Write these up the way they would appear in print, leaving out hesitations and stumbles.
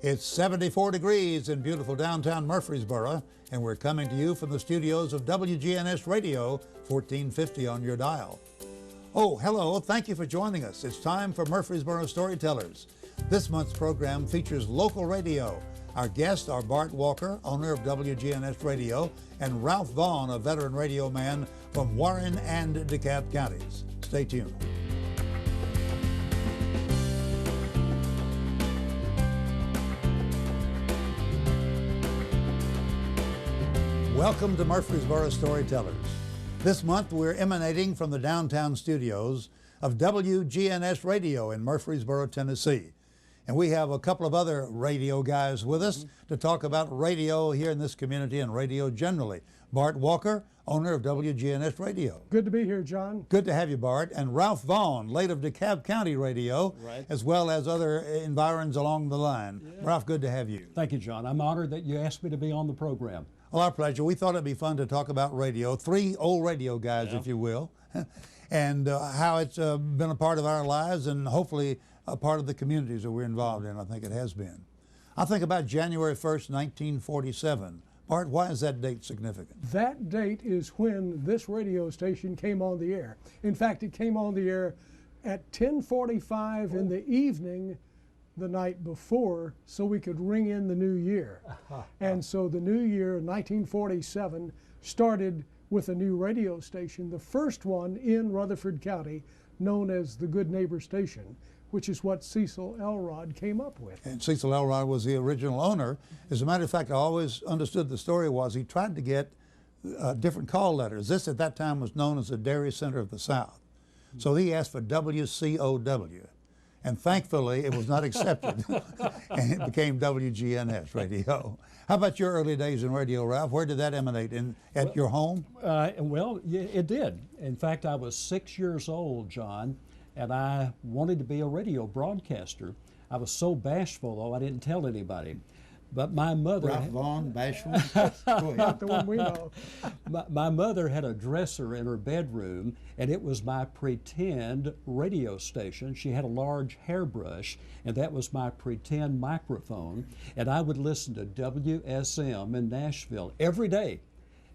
It's 74 degrees in beautiful downtown Murfreesboro, and we're coming to you from the studios of WGNS Radio, 1450 on your dial. Oh, hello, thank you for joining us. It's time for Murfreesboro Storytellers. This month's program features local radio. Our guests are Bart Walker, owner of WGNS Radio, and Ralph Vaughan, a veteran radio man from Warren and DeKalb counties. Stay tuned. Welcome to Murfreesboro Storytellers. This month we're emanating from the downtown studios of WGNS Radio in Murfreesboro, Tennessee. And we have a couple of other radio guys with us to talk about radio here in this community and radio generally. Bart Walker, owner of WGNS Radio. Good to be here, John. Good to have you, Bart. And Ralph Vaughan, late of DeKalb County Radio, as well as other environs along the line. Yeah. Ralph, good to have you. Thank you, John. I'm honored that you asked me to be on the program. Well, our pleasure. We thought it'd be fun to talk about radio, three old radio guys, if you will, and how it's been a part of our lives and hopefully a part of the communities that we're involved in. I think it has been. I think about January 1st, 1947. Bart, why is that date significant? That date is when this radio station came on the air. In fact, it came on the air at 10:45 in the evening the night before, so we could ring in the new year. And so the new year, 1947, started with a new radio station, the first one in Rutherford County, known as the Good Neighbor Station, which is what Cecil Elrod came up with. And Cecil Elrod was the original owner. As a matter of fact, I always understood the story was he tried to get different call letters. This at that time was known as the Dairy Center of the South. So he asked for WCOW. And thankfully, it was not accepted, and it became WGNS Radio. How about your early days in radio, Ralph? Where did that emanate? At your home? Well, it did. In fact, I was 6 years old, John, and I wanted to be a radio broadcaster. I was so bashful, though, I didn't tell anybody. But my mother... Ralph Vaughan, bashful? Go ahead. Not the one we know. My mother had a dresser in her bedroom, and it was my pretend radio station. She had a large hairbrush, and that was my pretend microphone. And I would listen to WSM in Nashville every day,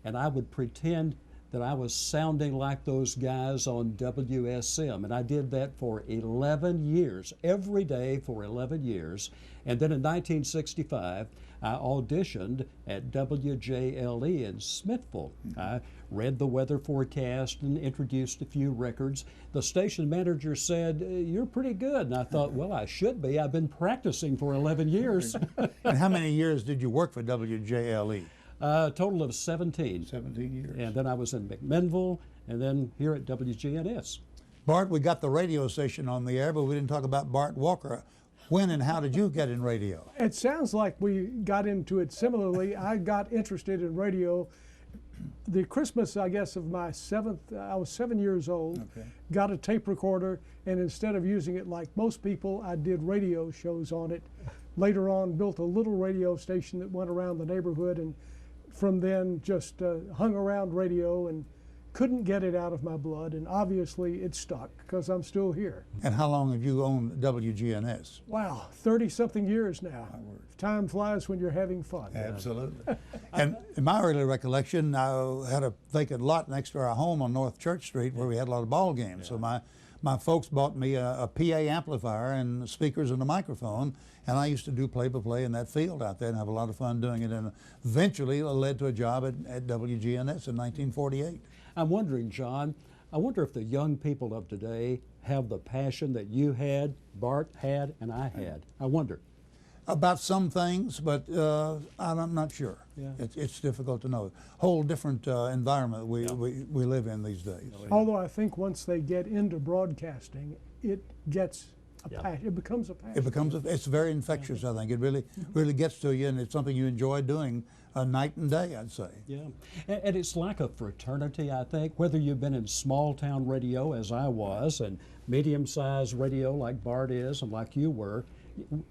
and I would pretend that I was sounding like those guys on WSM. And I did that for 11 years, every day for 11 years. And then in 1965, I auditioned at WJLE in Smithville. I read the weather forecast and introduced a few records. The station manager said, "You're pretty good." And I thought, well, I should be. I've been practicing for 11 years. And how many years did you work for WJLE? A total of 17. 17 years. And then I was in McMinnville, and then here at WGNS. Bart, we got the radio station on the air, but we didn't talk about Bart Walker. When and how did you get in radio? It sounds like we got into it similarly. I got interested in radio the Christmas, I guess, of my I was 7 years old, got a tape recorder, and instead of using it like most people, I did radio shows on it. Later on, built a little radio station that went around the neighborhood, and from then just hung around radio and couldn't get it out of my blood, and obviously it stuck because I'm still here. And how long have you owned WGNS? Wow, 30-something years now. Time flies when you're having fun. Absolutely. And in my early recollection, I had a vacant lot next to our home on North Church Street where we had a lot of ball games. So my folks bought me a PA amplifier and speakers and a microphone, and I used to do play-by-play in that field out there and have a lot of fun doing it, and eventually it led to a job at WGNS in 1948. I'm wondering, John, I wonder if the young people of today have the passion that you had, Bart had, and I had. I wonder. About some things, but I'm not sure. Yeah. It's difficult to know. Whole different environment we live in these days. Although I think once they get into broadcasting, it gets a passion. It becomes a passion. It's very infectious, I think. It really gets to you, and it's something you enjoy doing night and day, I'd say. Yeah, and it's like a fraternity, I think, whether you've been in small town radio as I was, and medium-sized radio like Bart is and like you were.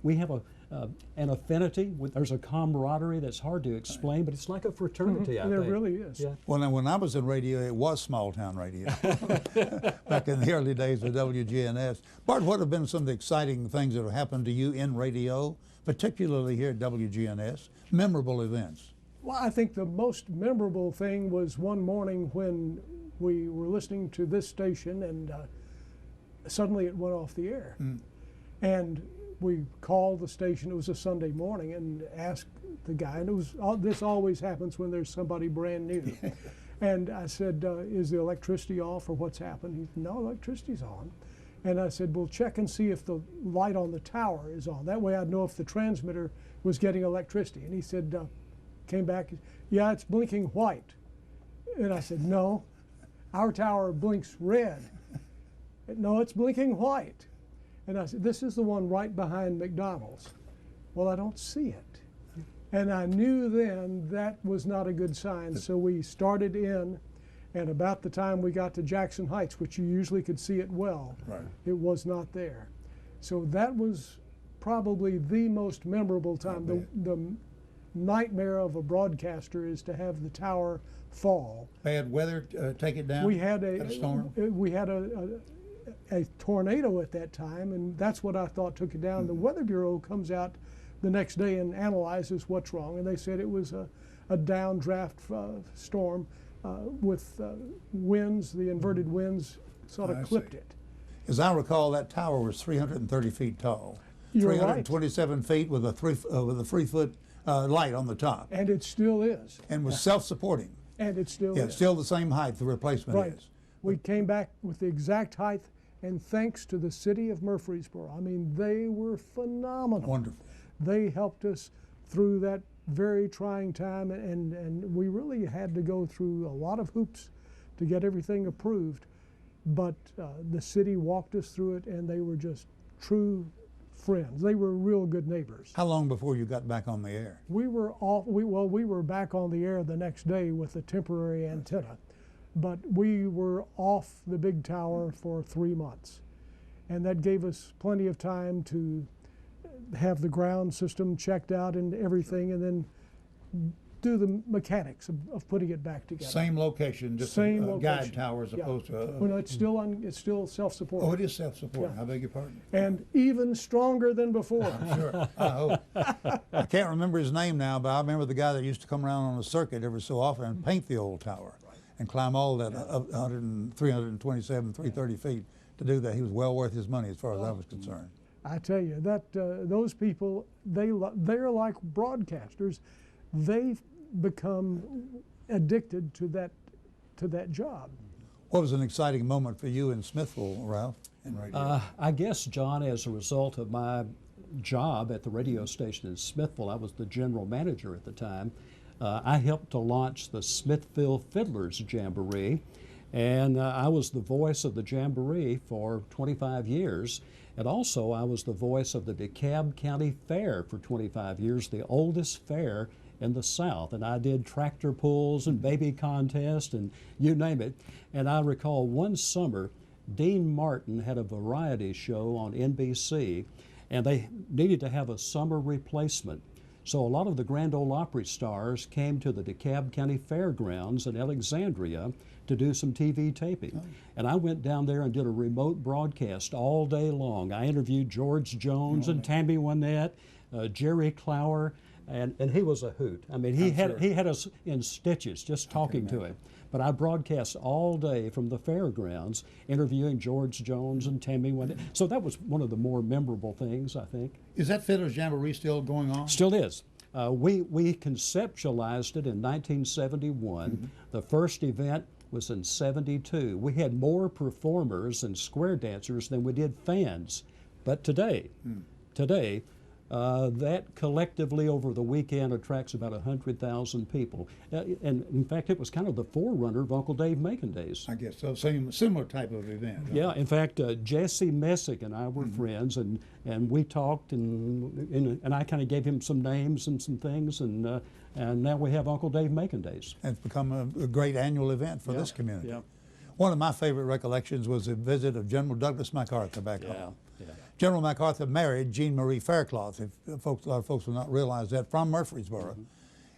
We have an affinity. There's a camaraderie that's hard to explain, but it's like a fraternity, I think. There really is. Yeah. Well, when I was in radio, it was small town radio. Back in the early days of WGNS. Bart, what have been some of the exciting things that have happened to you in radio, particularly here at WGNS? Memorable events. Well, I think the most memorable thing was one morning when we were listening to this station and suddenly it went off the air. And we called the station, it was a Sunday morning, and asked the guy, and it was, this always happens when there's somebody brand new. And I said, is the electricity off or what's happened? He said, no, electricity's on. And I said, well, check and see if the light on the tower is on. That way I'd know if the transmitter was getting electricity. And he said, came back, yeah, it's blinking white. And I said, no, our tower blinks red. No, it's blinking white. And I said, this is the one right behind McDonald's. Well, I don't see it. And I knew then that was not a good sign, so we started in, and about the time we got to Jackson Heights, which you usually could see it well, it was not there. So that was probably the most memorable time. The nightmare of a broadcaster is to have the tower fall. Bad weather take it down? We had a storm? We had a tornado at that time, and that's what I thought took it down. The Weather Bureau comes out the next day and analyzes what's wrong, and they said it was a downdraft storm with winds, the inverted winds sort of clipped it. As I recall, that tower was 330 feet tall. You're 327 feet with a 3-foot light on the top. And it still is. And was self-supporting. And it still Yeah, is. it's still the same height the replacement is. We came back with the exact height, and thanks to the city of Murfreesboro. I mean, they were phenomenal. Wonderful. They helped us through that very trying time, and we really had to go through a lot of hoops to get everything approved. But the city walked us through it, and they were just true friends. They were real good neighbors. How long before you got back on the air? We were off. We were back on the air the next day with a temporary antenna, but we were off the big tower for 3 months, and that gave us plenty of time to have the ground system checked out and everything, and then do the mechanics of putting it back together. Same location, just Same a location. guide tower as opposed to a... Well, no, it's still self-supporting. Oh, it is self-supporting. I beg your pardon. And even stronger than before. Sure. I hope. I can't remember his name now, but I remember the guy that used to come around on the circuit every so often and paint the old tower and climb all that 327, 330 feet to do that. He was well worth his money as far as I was concerned. I tell you, that those people, they're like broadcasters. They've become addicted to that job. What was an exciting moment for you in Smithville, Ralph, in radio? I guess, John, as a result of my job at the radio station in Smithville, I was the general manager at the time. I helped to launch the Smithville Fiddlers Jamboree, and I was the voice of the Jamboree for 25 years. And also, I was the voice of the DeKalb County Fair for 25 years, the oldest fair in the South. And I did tractor pulls and baby contests and you name it. And I recall one summer, Dean Martin had a variety show on NBC, and they needed to have a summer replacement. So a lot of the Grand Ole Opry stars came to the DeKalb County Fairgrounds in Alexandria to do some TV taping. And I went down there and did a remote broadcast all day long. I interviewed George Jones and Tammy Wynette, Jerry Clower, and he was a hoot. I mean, he had us in stitches just talking to him. But I broadcast all day from the fairgrounds, interviewing George Jones and Tammy Wynette. So that was one of the more memorable things, I think. Is that Fiddler's Jamboree still going on? Still is. We conceptualized it in 1971. The first event was in 72. We had more performers and square dancers than we did fans. But today, that collectively over the weekend attracts about 100,000 people. And in fact, it was kind of the forerunner of Uncle Dave Macon Days. I guess so. Similar type of event. Yeah, in fact, Jesse Messick and I were friends, and we talked, and I kind of gave him some names and some things, and now we have Uncle Dave Macon Days. And it's become a great annual event for this community. Yeah. One of my favorite recollections was a visit of General Douglas MacArthur back home. Yeah. General MacArthur married Jean Marie Faircloth, a lot of folks will not realize that, from Murfreesboro.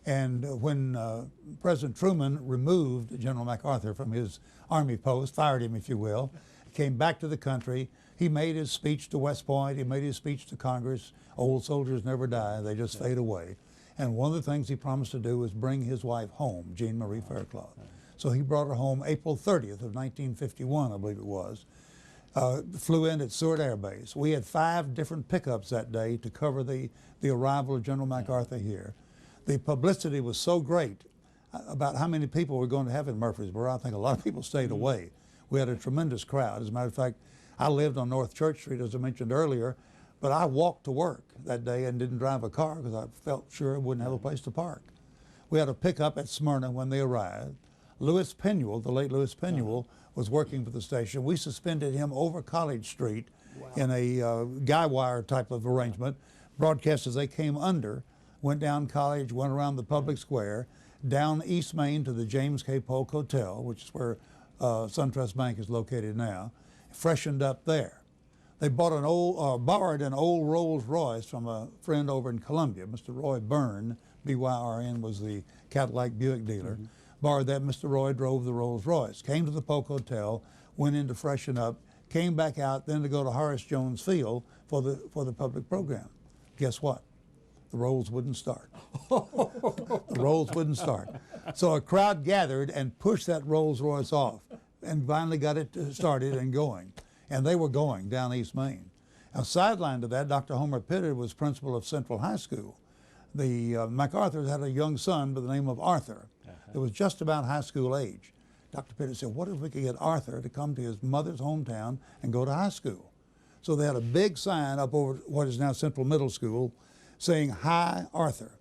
And when President Truman removed General MacArthur from his Army post, fired him, if you will, came back to the country, He made his speech to West Point. He made his speech to Congress. Old soldiers never die. They just fade away. And one of the things he promised to do was bring his wife home, Jean Marie Fairclough. So he brought her home April 30th of 1951, I believe it was. Flew in at Seward Air Base. We had 5 different pickups that day to cover the arrival of General MacArthur here. The publicity was so great about how many people we're going to have in Murfreesboro. I think a lot of people stayed away. We had a tremendous crowd. As a matter of fact, I lived on North Church Street, as I mentioned earlier, but I walked to work that day and didn't drive a car because I felt sure I wouldn't have a place to park. We had a pickup at Smyrna when they arrived. Louis Penuel, the late Louis Penuel, was working for the station. We suspended him over College Street in a guy wire type of arrangement, broadcast as they came under, went down College, went around the public square, down East Main to the James K. Polk Hotel, which is where SunTrust Bank is located now, freshened up there. They bought borrowed an old Rolls Royce from a friend over in Columbia. Mr. Roy Byrne, B-Y-R-N, was the Cadillac Buick dealer. Borrowed that. Mr. Roy drove the Rolls Royce, came to the Polk Hotel, went in to freshen up, came back out then to go to Horace Jones Field for the public program. Guess what? The Rolls wouldn't start. The Rolls wouldn't start. So a crowd gathered and pushed that Rolls Royce off and finally got it started and going. And they were going down East Main. Now, sideline to that, Dr. Homer Pittard was principal of Central High School. The MacArthurs had a young son by the name of Arthur. It was just about high school age. Dr. Pittard said, what if we could get Arthur to come to his mother's hometown and go to high school? So they had a big sign up over what is now Central Middle School saying, "Hi, Arthur."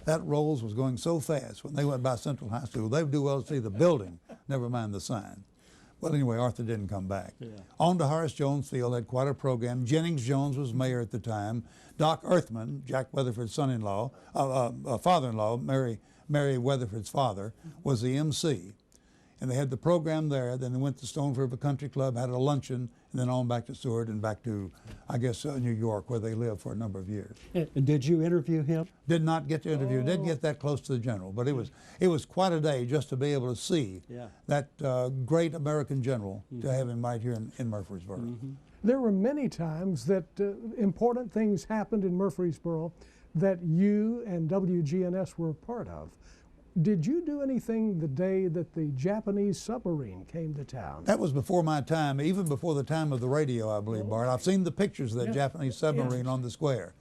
That Rolls was going so fast when they went by Central High School, they would do well to see the building, never mind the sign. Well, anyway, Arthur didn't come back. On to Horace Jones Field, had quite a program. Jennings Jones was mayor at the time. Doc Earthman, Jack Weatherford's son-in-law, father-in-law, Mary Weatherford's father, was the MC. And they had the program there. Then they went to Stones River Country Club, had a luncheon, and then on back to Seward and back to, I guess, New York, where they lived for a number of years. And did you interview him? Did not get to interview. Didn't get that close to the general, but it was quite a day just to be able to see that great American general, to have him right here in Murfreesboro. There were many times that important things happened in Murfreesboro that you and WGNS were a part of. Did you do anything the day that the Japanese submarine came to town? That was before my time, even before the time of the radio, I believe, Bart. I've seen the pictures of that Japanese submarine on the square.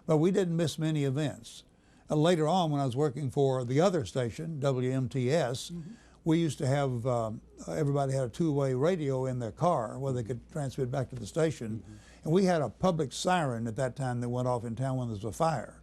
But we didn't miss many events. Later on, when I was working for the other station, WMTS, we used to have, everybody had a two-way radio in their car where they could transmit back to the station. And we had a public siren at that time that went off in town when there was a fire.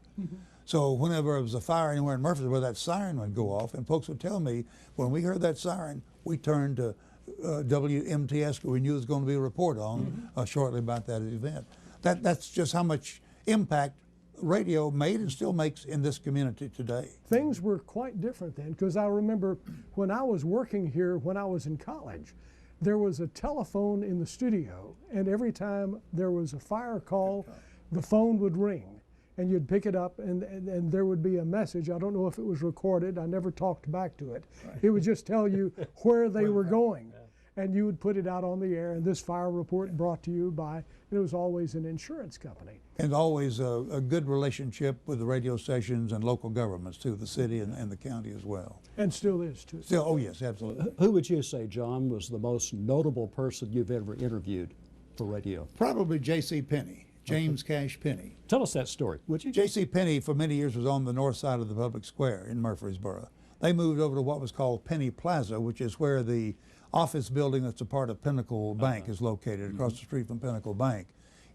So whenever there was a fire anywhere in Murfreesboro, that siren would go off, and folks would tell me, when we heard that siren, we turned to WMTS because we knew there was going to be a report on shortly about that event. That's just how much impact radio made and still makes in this community today. Things were quite different then, because I remember when I was working here when I was in college, there was a telephone in the studio, and every time there was a fire call, the phone would ring. And you'd pick it up, and there would be a message. I don't know if it was recorded. I never talked back to it. It would just tell you where they were going. And you would put it out on the air, and this fire report brought to you by, it was always an insurance company. And always a good relationship with the radio stations and local governments, too, the city and the county as well. And still is, too. Still, oh, yes, absolutely. Who would you say, John, was the most notable person you've ever interviewed for radio? Probably J.C. Penney. James Cash Penney. Tell us that story, would you? J.C. Penney, for many years, was on the north side of the public square in Murfreesboro. They moved over to what was called Penney Plaza, which is where the office building that's a part of Pinnacle Bank is located, across the street from Pinnacle Bank.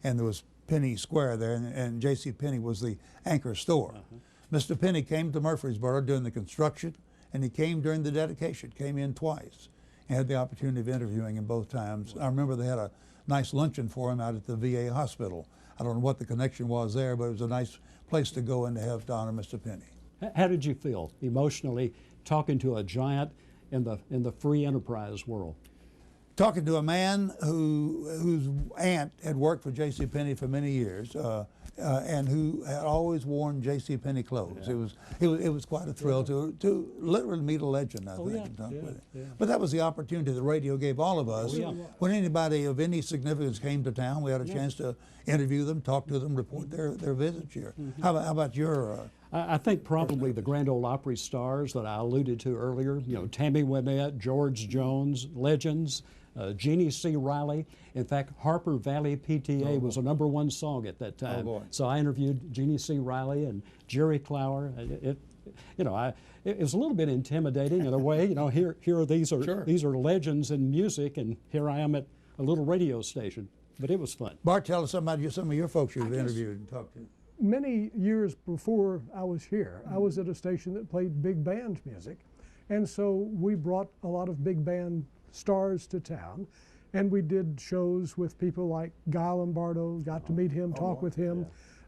And there was Penney Square there, and J.C. Penney was the anchor store. Mr. Penney came to Murfreesboro during the construction, and he came during the dedication, came in twice, and had the opportunity of interviewing him both times. I remember they had a nice luncheon for him out at the VA hospital. I don't know what the connection was there, but it was a nice place to go and to have to honor Mr. Penney. How did you feel emotionally talking to a giant in the free enterprise world? talking to a man whose aunt had worked for J.C. Penney for many years, and who had always worn J.C. Penney clothes. Yeah. It was quite a thrill to literally meet a legend, I think. And talk with it. But that was the opportunity the radio gave all of us. When anybody of any significance came to town, we had a chance to interview them, talk to them, report their visits here. How about your? I think probably the Grand Ole Opry stars that I alluded to earlier. You know, Tammy Wynette, George Jones, legends. Jeannie C. Riley. In fact, Harper Valley PTA was a '1 song at that time. So I interviewed Jeannie C. Riley and Jerry Clower. It was a little bit intimidating in a way. You know, these are legends in music, and here I am at a little radio station. But it was fun. Bart, tell us some of your folks you've interviewed and talked to. Many years before I was here, I was at a station that played big band music, and so we brought a lot of big band stars to town, and we did shows with people like Guy Lombardo, got to meet him, talk with him.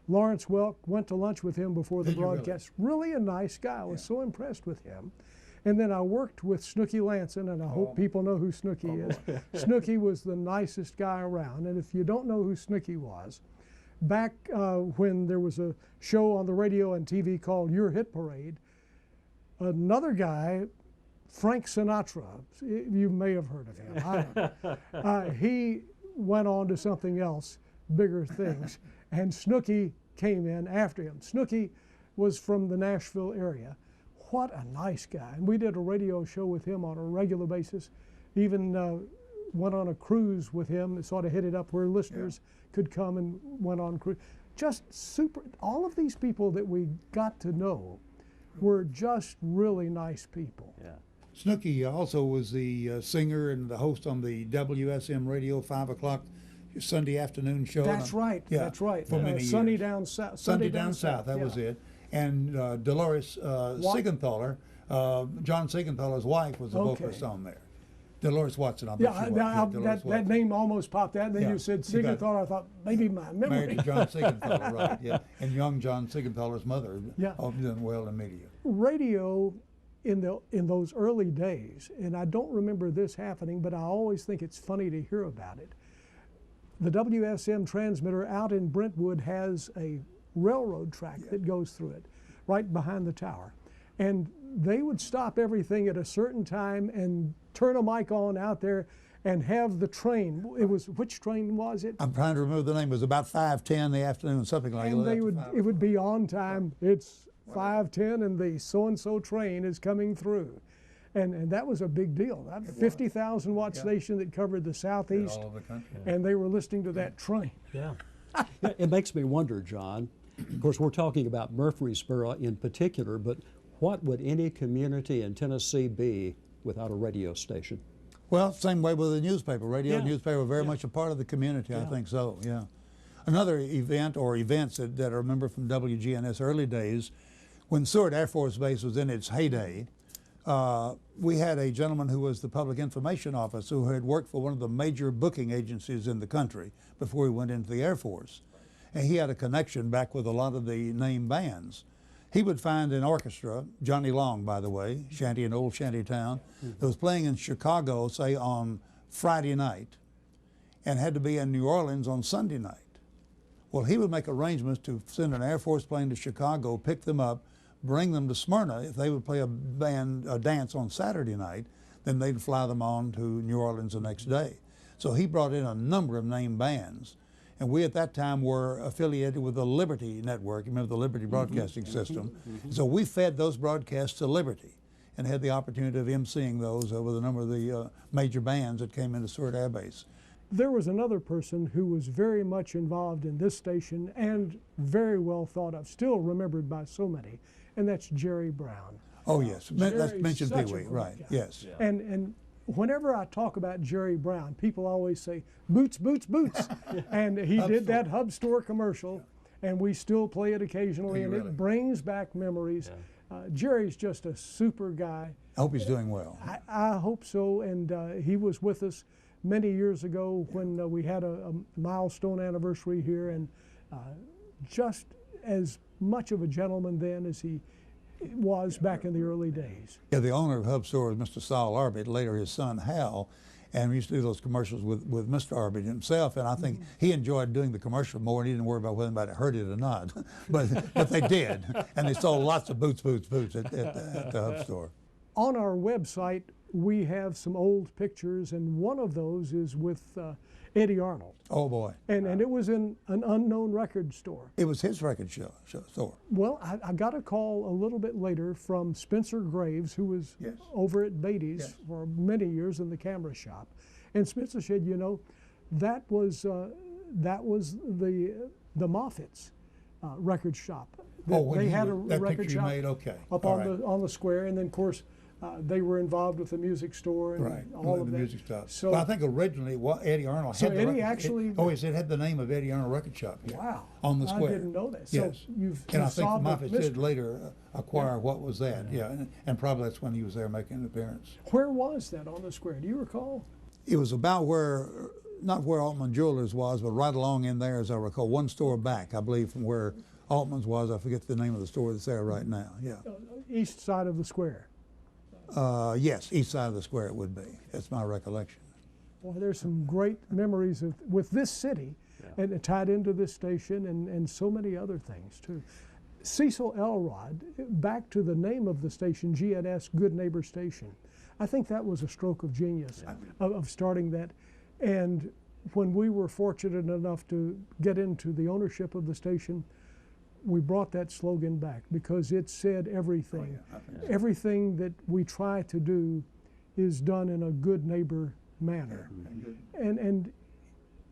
Lawrence Welk, went to lunch with him before the broadcast. Really a nice guy. I was so impressed with him. And then I worked with Snooki Lansin, and I hope people know who Snooki is. Snooki was the nicest guy around, and if you don't know who Snooki was, back when there was a show on the radio and TV called Your Hit Parade, another guy, Frank Sinatra, you may have heard of him, I don't know. He went on to something else, bigger things, and Snooki came in after him. Snooki was from the Nashville area. What a nice guy. And we did a radio show with him on a regular basis, even went on a cruise with him and sort of hit it up where listeners could come and went on cruise. Just super, all of these people that we got to know were just really nice people. Yeah. Snooki also was the singer and the host on the WSM radio 5 o'clock Sunday afternoon show. That's right. That's right. For many Sunday years. Down South. Sunday Down South. That was it. And Dolores Siegenthaler, John Siegenthaler's wife, was a vocalist on there. Dolores Watson. That name almost popped out. And then you said Siegenthaler. I thought maybe my memory. Married to John Siegenthaler, right? Yeah. And young John Siegenthaler's mother. Doing well in media. Radio. In those early days, and I don't remember this happening, but I always think it's funny to hear about it. The WSM transmitter out in Brentwood has a railroad track that goes through it, right behind the tower. And they would stop everything at a certain time and turn a mic on out there and have the train. Which train was it? I'm trying to remember the name. It was about 5:10 in the afternoon, something like that. And it would be on time. It's 5:10 and the so-and-so train is coming through. And that was a big deal. That 50,000 watt station that covered the southeast, all over the country. And they were listening to that train. Yeah. It makes me wonder, John, of course we're talking about Murfreesboro in particular, but what would any community in Tennessee be without a radio station? Well, same way with the newspaper. Radio and newspaper were very much a part of the community, I think so, yeah. Another event or events that I remember from WGNS early days, when Seward Air Force Base was in its heyday, we had a gentleman who was the public information officer who had worked for one of the major booking agencies in the country before he went into the Air Force. And he had a connection back with a lot of the name bands. He would find an orchestra, Johnny Long, by the way, shanty in old shanty town, that was playing in Chicago, say, on Friday night, and had to be in New Orleans on Sunday night. Well, he would make arrangements to send an Air Force plane to Chicago, pick them up, bring them to Smyrna. If they would play a dance on Saturday night, then they'd fly them on to New Orleans the next day. So he brought in a number of name bands. And we at that time were affiliated with the Liberty Network, remember the Liberty Broadcasting System. So we fed those broadcasts to Liberty and had the opportunity of emceeing those with a number of the major bands that came into Seward Air Base. There was another person who was very much involved in this station and very well thought of, still remembered by so many, and that's Jerry Brown. Oh yes, let's mention Pee Wee, right, yes. Yeah. And whenever I talk about Jerry Brown, people always say, boots, boots, boots. And he did that Hub Store commercial, and we still play it occasionally, and it brings back memories. Jerry's just a super guy. I hope he's doing well. I hope so, and he was with us many years ago when we had a milestone anniversary here, and just as much of a gentleman then as he was back in the early days. Yeah, the owner of Hub Store was Mr. Saul Arbit, later his son Hal, And we used to do those commercials with Mr. Arby himself, and I think he enjoyed doing the commercial more, and he didn't worry about whether anybody heard it or not. but they did, and they sold lots of boots at the Hub store. On our website, we have some old pictures, and one of those is with Eddie Arnold. Oh boy! And it was in an unknown record store. It was his record store. Well, I got a call a little bit later from Spencer Graves, who was over at Beatty's for many years in the camera shop, and Spencer said, you know, that was the Moffat's record shop. They had a record shop up on the square, and then of course. They were involved with the music store and all of the that. music stuff. So I think originally Eddie Arnold had the Eddie record, actually. it had the name of Eddie Arnold Record Shop. Here, wow. On the square. I didn't know that. Yes. So you've and I think solved the Moffat mystery. did later acquire what was that. Yeah, and probably that's when he was there making an appearance. Where was that on the square? Do you recall? It was about where, not where Altman Jewelers was, but right along in there, as I recall, one store back, I believe, from where Altman's was. I forget the name of the store that's there right now. Yeah. East side of the square. Yes, east side of the square it would be. That's my recollection. Boy, there's some great memories with this city, and tied into this station, and so many other things too. Cecil Elrod, back to the name of the station, GNS, Good Neighbor Station. I think that was a stroke of genius of starting that. And when we were fortunate enough to get into the ownership of the station, we brought that slogan back because it said everything. Everything that we try to do is done in a good neighbor manner. And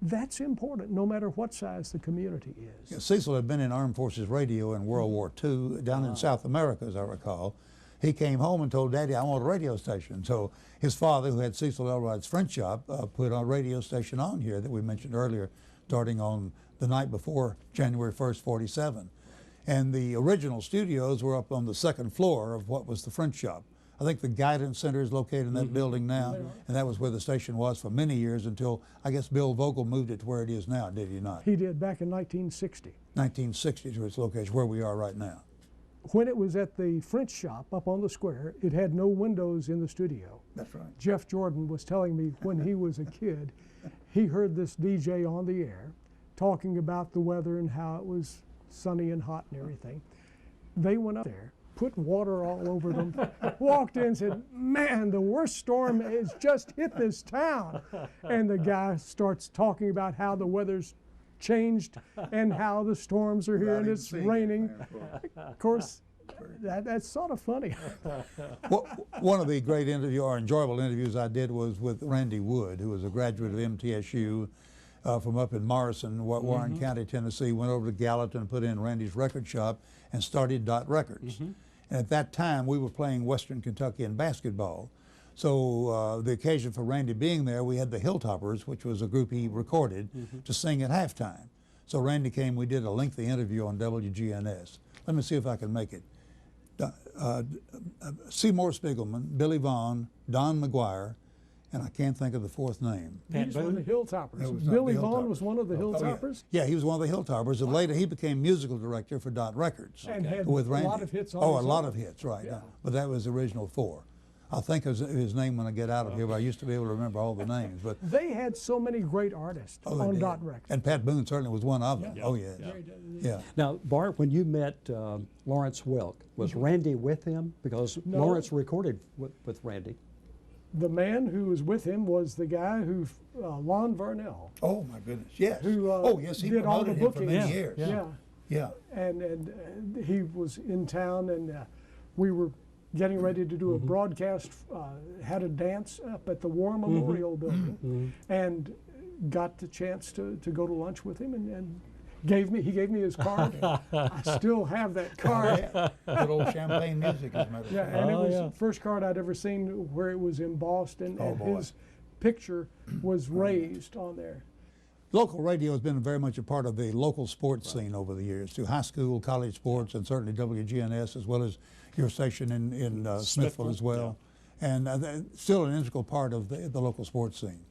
that's important, no matter what size the community is. Yeah, Cecil had been in Armed Forces Radio in World War II down in South America, as I recall. He came home and told Daddy, I want a radio station. So his father, who had Cecil Elrod's French shop, put a radio station on here that we mentioned earlier, starting on the night before January 1st, 47. And the original studios were up on the second floor of what was the French shop. I think the guidance center is located in that building now, and that was where the station was for many years until, I guess, Bill Vogel moved it to where it is now, did he not? He did, back in 1960. 1960 to its location, where we are right now. When it was at the French shop up on the square, it had no windows in the studio. That's right. Jeff Jordan was telling me when he was a kid, he heard this DJ on the air talking about the weather and how it was sunny and hot and everything. They went up there, put water all over them, walked in and said, man, the worst storm has just hit this town. And the guy starts talking about how the weather's changed and how the storms are here and it's raining. Of course, that's sort of funny. Well, one of the great enjoyable interviews I did was with Randy Wood, who was a graduate of MTSU from up in Morrison, Warren County, Tennessee, went over to Gallatin and put in Randy's record shop and started Dot Records. And at that time, we were playing Western Kentucky in basketball. So the occasion for Randy being there, we had the Hilltoppers, which was a group he recorded, to sing at halftime. So Randy came, we did a lengthy interview on WGNS. Let me see if I can make it. Seymour Spiegelman, Billy Vaughan, Don McGuire, and I can't think of the fourth name. He's one of the Hilltoppers. Billy Vaughan was one of the Hilltoppers? Yeah, he was one of the Hilltoppers, and later he became musical director for Dot Records. And had with Randy. A lot of hits on a lot of hits, right. Yeah. But that was the original four. I'll think of his name when I get out of here, but I used to be able to remember all the names. But they had so many great artists on Dot Records. And Pat Boone certainly was one of them. Yeah. Oh, yeah. Yeah. Now, Bart, when you met Lawrence Welk, was Randy with him? Because No. Lawrence recorded with Randy. The man who was with him was the guy who, Lon Varnell. Oh, my goodness, yes. Who, yes, he did all the promoted him for bookings. many years. Yeah. And he was in town, and we were getting ready to do a broadcast, had a dance up at the War Memorial Building, and got the chance to go to lunch with him, and he gave me his card. I still have that card. Good old champagne music, as a matter of fact. And it was the first card I'd ever seen where it was embossed, and his picture was raised on there. Local radio has been very much a part of the local sports scene over the years, through high school, college sports, and certainly WGNS, as well as your station in Smithville as well. And still an integral part of the local sports scene.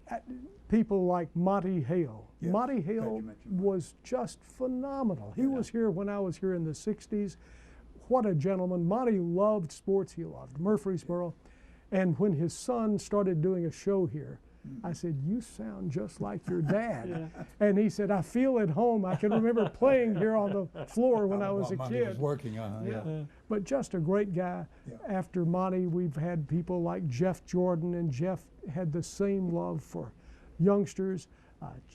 People like Monty Hale. Yeah, Monty Hale was just phenomenal. He was here when I was here in the 60s. What a gentleman. Monty loved sports. He loved Murfreesboro. And when his son started doing a show here, I said, "You sound just like your dad." And he said, "I feel at home. I can remember playing here on the floor when I was a Monty kid." was working, But just a great guy. After Monty, we've had people like Jeff Jordan, and Jeff had the same love for youngsters.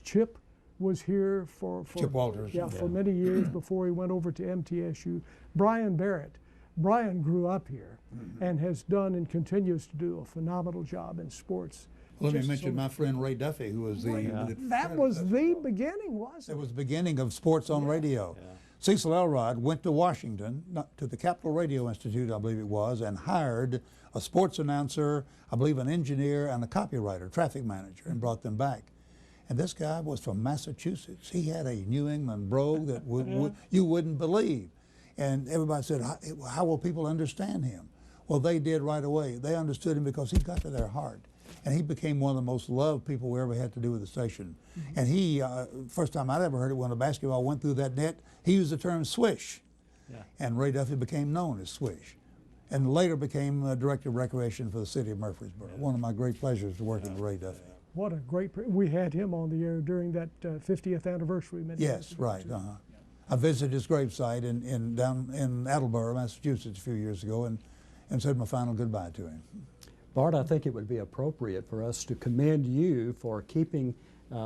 Chip was here for Chip Walters. for many years before he went over to MTSU. Brian Barrett. Brian grew up here and has done and continues to do a phenomenal job in sports. Let me mention my friend Ray Duffy, who was That was the beginning, wasn't it? It was the beginning of sports on radio. Cecil Elrod went to Washington, to the Capitol Radio Institute, I believe it was, and hired a sports announcer, I believe an engineer, and a copywriter, traffic manager, and brought them back. And this guy was from Massachusetts. He had a New England brogue that you wouldn't believe. And everybody said, how will people understand him? Well, they did right away. They understood him because he got to their heart. And he became one of the most loved people we ever had to do with the station. And he, first time I'd ever heard it, when a basketball went through that net, he used the term swish. And Ray Duffy became known as Swish. And later became Director of Recreation for the city of Murfreesboro. One of my great pleasures to working with Ray Duffy. What a great, we had him on the air during that 50th anniversary. Yes, right. I visited his gravesite down in Attleboro, Massachusetts a few years ago and said my final goodbye to him. Bart, I think it would be appropriate for us to commend you for keeping,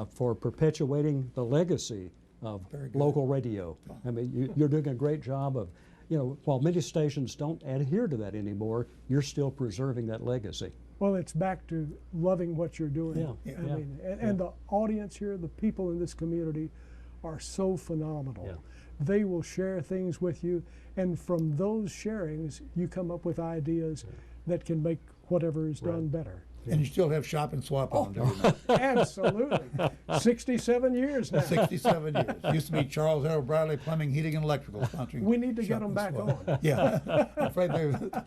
for perpetuating the legacy of local radio. I mean, you're doing a great job of, while many stations don't adhere to that anymore, you're still preserving that legacy. Well, it's back to loving what you're doing. And the audience here, the people in this community are so phenomenal. They will share things with you, and from those sharings, you come up with ideas that can make whatever is done better. And you still have Shop and Swap on, do you know? Absolutely. 67 years now. 67 years. Used to be Charles L. Bradley Plumbing, Heating, and Electrical sponsoring. We need to get them back on. Yeah. I'm afraid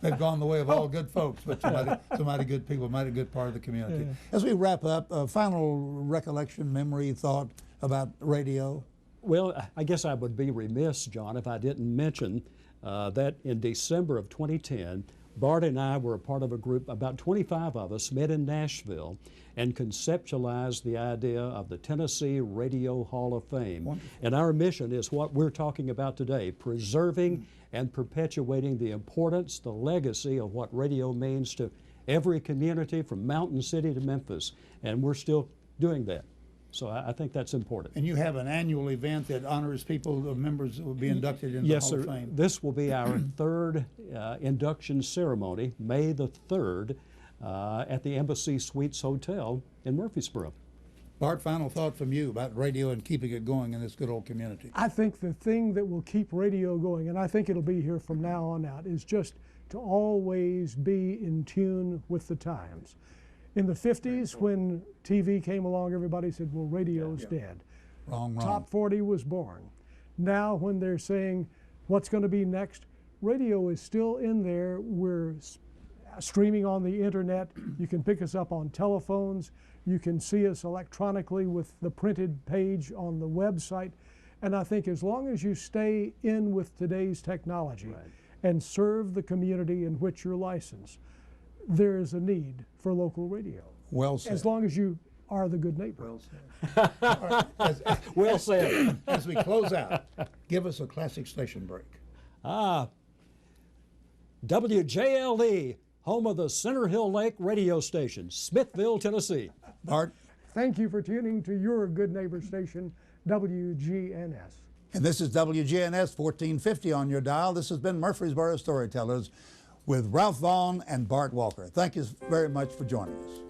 they've gone the way of all good folks, but some mighty good people, mighty good part of the community. As we wrap up, a final recollection, memory, thought about radio? Well, I guess I would be remiss, John, if I didn't mention that in December of 2010, Bart and I were a part of a group, about 25 of us met in Nashville and conceptualized the idea of the Tennessee Radio Hall of Fame. Wonderful. And our mission is what we're talking about today, preserving and perpetuating the importance, the legacy of what radio means to every community from Mountain City to Memphis. And we're still doing that. So I think that's important. And you have an annual event that honors people, the members that will be inducted into the Hall of Fame. This will be our third induction ceremony, May the 3rd, at the Embassy Suites Hotel in Murfreesboro. Bart, final thought from you about radio and keeping it going in this good old community. I think the thing that will keep radio going, and I think it'll be here from now on out, is just to always be in tune with the times. In the 50s, when TV came along, everybody said, well, radio's dead. Wrong. Top 40 was born. Now, when they're saying, what's going to be next, radio is still in there. We're streaming on the internet. You can pick us up on telephones. You can see us electronically with the printed page on the website. And I think as long as you stay in with today's technology and serve the community in which you're licensed, there is a need for local radio. Well said. As long as you are the good neighbor. Well said. Right. Well said. As we close out, give us a classic station break. WJLE, home of the Center Hill Lake radio station, Smithville, Tennessee. Bart. Thank you for tuning to your good neighbor station, WGNS. And this is WGNS 1450 on your dial. This has been Murfreesboro Storytellers with Ralph Vaughan and Bart Walker. Thank you very much for joining us.